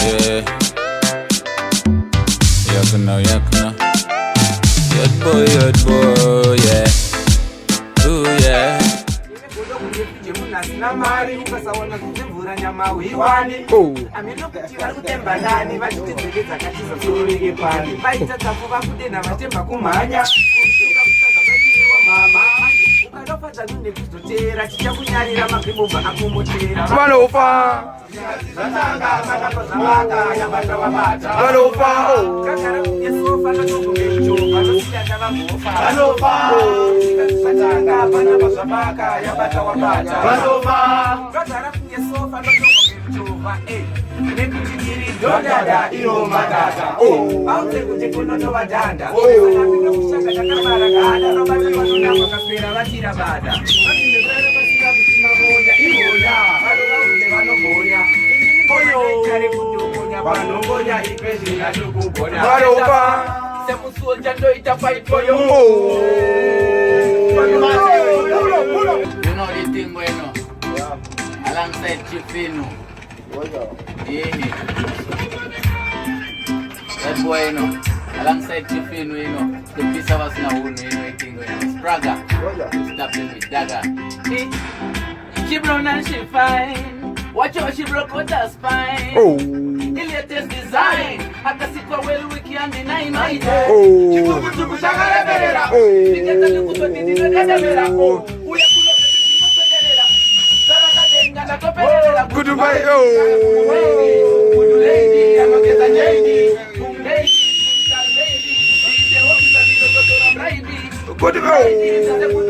Yeah. Yakuna, yakuna. Yard boy, yeah. Ooh, yeah. Fight for you. You know the thing going on. Alongside Chifino. Yeah. That boy, you know. Alongside Chifino, you know. The piece of us now, you know, the thing going on. Spraga. Stop them with dagger. She brown and she fine. Watch out, she broke out her spine. The latest design. Akasikwa well we can't deny my day. Chikubutuku shagara berera. Nigeta lukuto nidira berera. Uya kulo pepelela. Saraka denga na topela. Good bye. Good lady, amageza lady. Good lady, lady. The officer is the baby. Good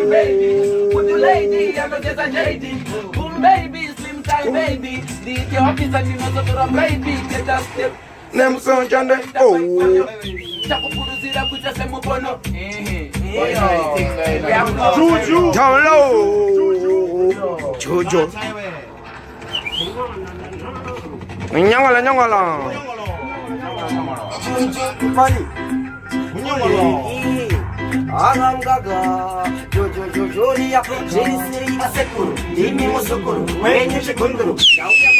baby. Good lady, amageza lady. Good baby, slim time baby. The officer is the baby. Get a step. Nem son jande Chakupuruzira kucha semu bono Juju Jojo Nyangala nyangala Mani Arangaga Jojo Joria Jesi Asekuru Dimi Musukuru Wenye Shikunduru Nauya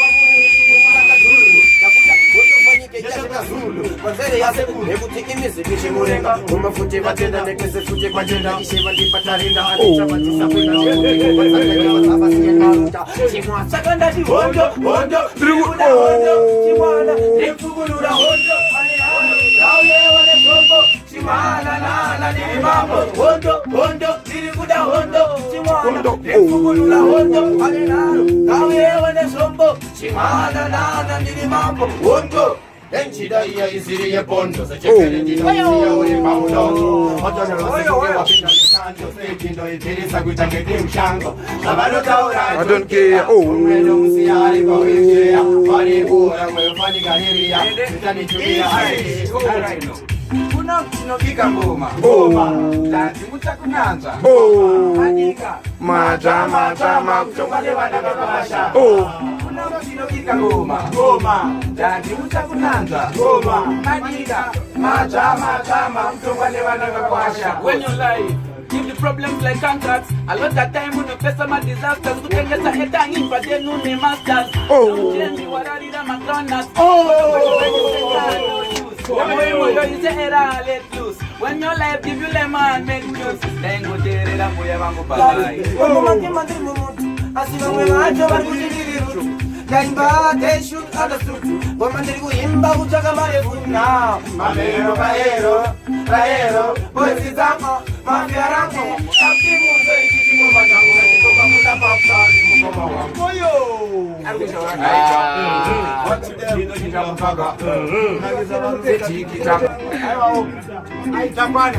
Mazere ya seku hebu tikimizi kishimurenga Umafute batenda nekese fute majenda Isheva dipatarinda Anita batisa kwenda Chimwa sakanda di hondo Tribuda hondo Chimwana Nefugulura hondo Lauye wane sombo Chimwana nana ni mambo Hondo Tribuda hondo Chimwana Nefugulura hondo Lauye wane sombo Chimwana nana ni mambo Hondo Enchida iya isiri ye pondo se chekere dino iya uri paudondo Otono lo se kuwe wapinda nishanjo Sekindo itiri sakuta ngeti mshango Sabalo taura I don't care Umwendo msiari kwa wikea Wari ura mwefani ganiria Mitani chumia Alright Kuna mchino kika ngoma Tanti mucha kunyanza Manika Mata Kuchongale wadaka kabasha Kuna mchino kika ngoma Tanti mucha kunyanza Manika Mata Kuchongale wadaka kabasha When you lie Give the problems like contracts. A lot of time when you face some disasters, you can get a head hanging for them no name masters. Don't tell me what I did at McDonald's. When your life give you lemon, make juice. Then go there and go yavango bye. Kaimba teshu adasutu Bomandirigu imba uchaga marefuna Mamero Baero Boezi zamo Mafiarango Shakimu Zoikimu Majango Kuka muda papsari Mukoma wangu Moyo What's the Dino Jitamu Faga Zeti Kitamu Aitamani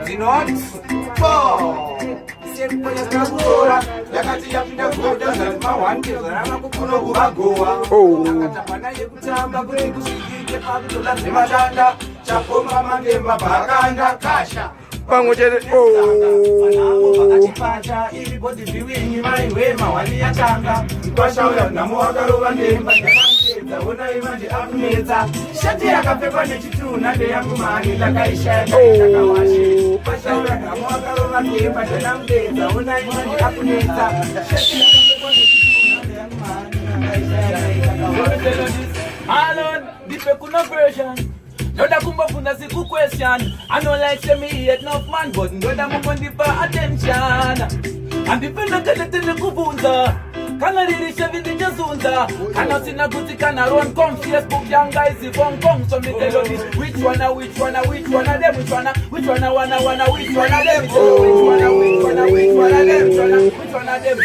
Zinot 4 Sempolya Kagora Yakati yapinda kuda Zalima wanke Zarama kukuno kubagoa Nakatapana yekutamba Kuli kushigike Pabitola Zemadanda Chapoma Magemba Baganda Kasha Pango jere Pakatipacha Everybody viwingi Maiwema Wali ya changa Kwasha uya Namuwakaro Vandemba Nyanamteza Ona imanje akumeza Shati ya kafekwa nechituna De yangu mani Lakaisha ya kawashi Kwasha uya Namuwakaro Vandemba Nyanamteza Ona imanje akumeza Shati ya kafekwa nechituna De yangu mani Lakaisha ya kawashi pe kuna version. No da kumba funda si ku question. I know like say me hate enough man, but no da mundi for attention. And the fella kale tele kubunza. Kana lirisha vini jazunza. Kana sina guti kana run come Facebook young guys if Hong Kong. So me tell you this, which one of them, which one of them, which one of them, which one of them, which one of them.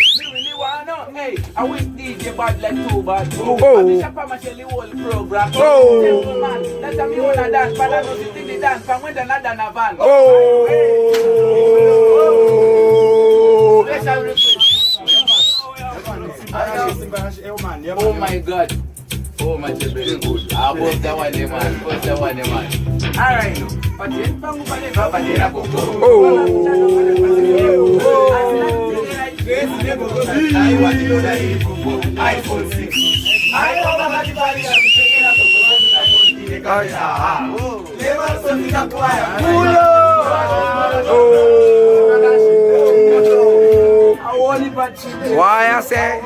Hey, I wish DJ bad like too bad. I wish I promise you the whole program. Man, that's how me wanna dance, but I know you think they dance, but when they're not done a van. Special request. Oh my God. Oh my God, very good. I post that one, man. Post that one, man. Alright. iPhone 6. Why I say?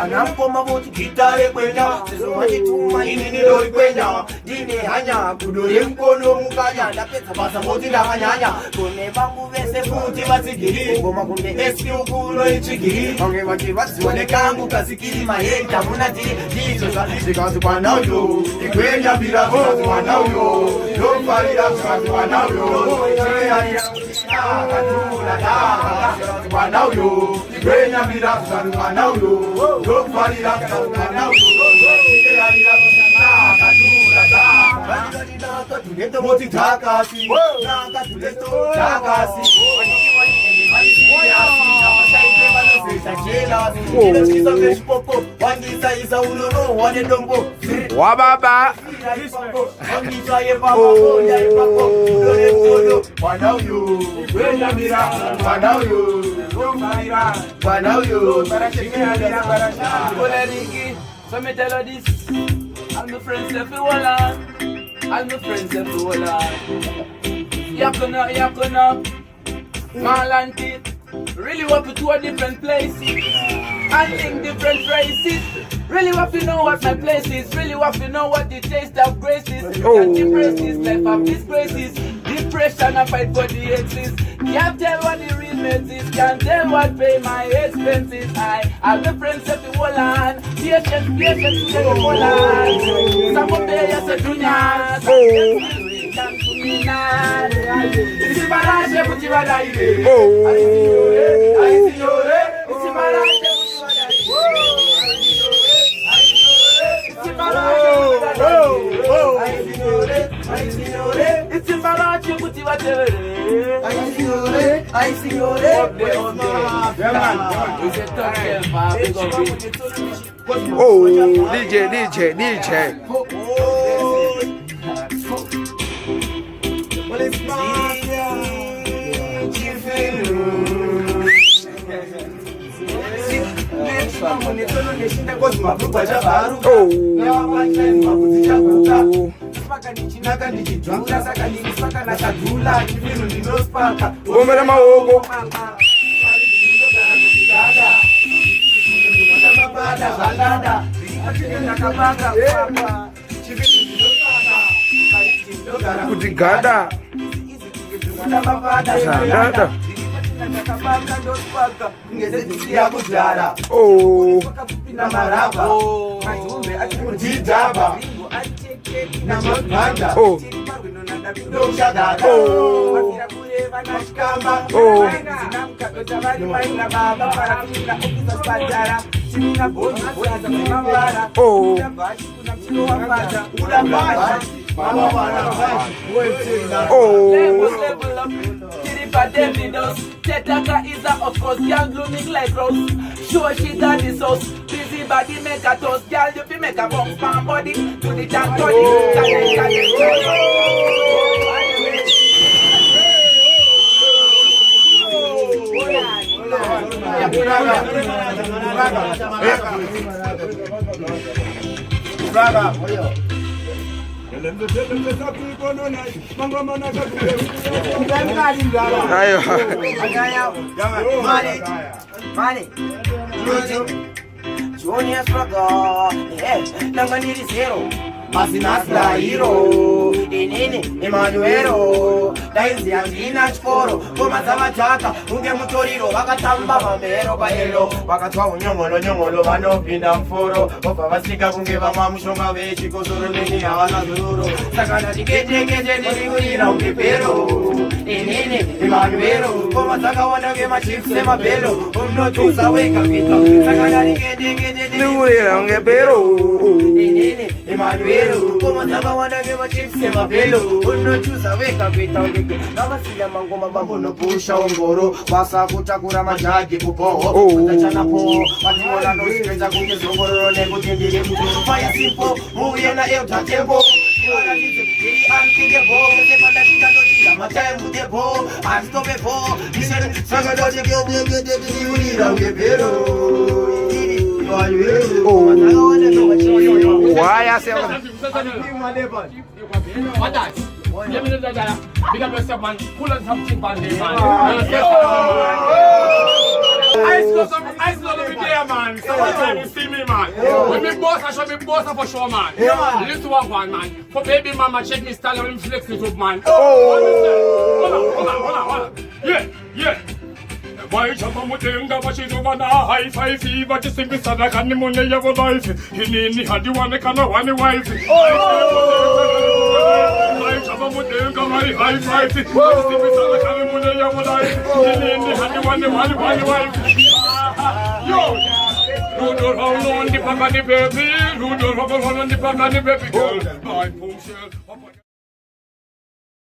Anamkoma boti gitare kwenya zizomachituma inini lori kwenya dine hanya kudore mkono mukanya ndapedza basa moti ndakanyanya kune vangu vese futi vasigiri ngoma kumbe eski ukuro ichigiri vange vachi vazione kangu kasikiri maheta munati ndizo zvazvikazi kwanauyo ikwenya mbira zvikazi kwanauyo ndofarira zvikazi kwanauyo cheyarira kadula daka kwanauyo ikwenya mbira zvikazi kwanauyo ndofarira zvikazi kwanauyo cheyarira kadula daka tuleto moti takasi naka tuleto takasi Wababa. So me tell her this, all my friends left the whole on. All my friends left the whole on. Yakuna, Malanti. Really want to a different place. I think different places. Really want to know what my place is. Really want to know what the taste of grace is. Can't embrace this life of disgraces. Depression I fight for the exes. Can't tell what the real mess is. Can't tell what pay my expenses. All the friends of the whole land. Patience, to the whole land. Some of them are juniors. Come to me now. This is my life, but you are dying. Oh, DJ. Well, it's my Omera maogo. Kutigada. Sandada. Oh. Tetaka is a of course, girl blooming like rose. Sure she got the sauce. Busy body make a toast, girl you fi make a bounce pan body to the jam body. Ayo. Money. Junior struggle. Yeah. Nanga nili zero. Asinasla hero. Inini Emanuero. Dainzi anjina chikoro. Koma zamataka. Unge mutoriro. Wakatamba mamero paelo. Wakatwa unyongolo vanopinda mforo. Opa vasika kunge vamamushonga vechiko soro nini hawana zururo. Sakana tikete niliwira ungepero. Inini Emanuero. Koma zakawanda kema chips emapelo. Umnotusa weka pita. Sakana tikete niliwira ungepero. Inini Emanuero. Como tava wana gema chips ema pelo. Unochusa weka pita ungeke. Kama sila mangoma bambo no pusha ongoro. Basa kutakura majagi kupo. Kutachana po. Watuola no ispeza kunge zongoro. Nego tindiri kutu. Fire simple. Muye na eo tatempo. Yora nite kiri anti de bo. Kete panda tika no tira. Machae mute bo. Astope bo. Nisere sanga doje gede niliwira ungepero. Why I say What that? Let me know that. Big up yourself, man. Pull on something, man. I saw the there, man. So what time you see me, man? When me boss, I show me boss for sure, man. Listen to one, man. For baby mama, check me style when flex it up, man. Hold on. Yeah. Why chapa mutenga bashizuba na high five fever just in this other can money of life. He need had you want to come one wife. Why chapa mutenga my high five fever just in this other can money of life. He need had you want one wife. Yo. Rudolph on the back of the baby. Rudolph on the back of the baby girl. My boom shell.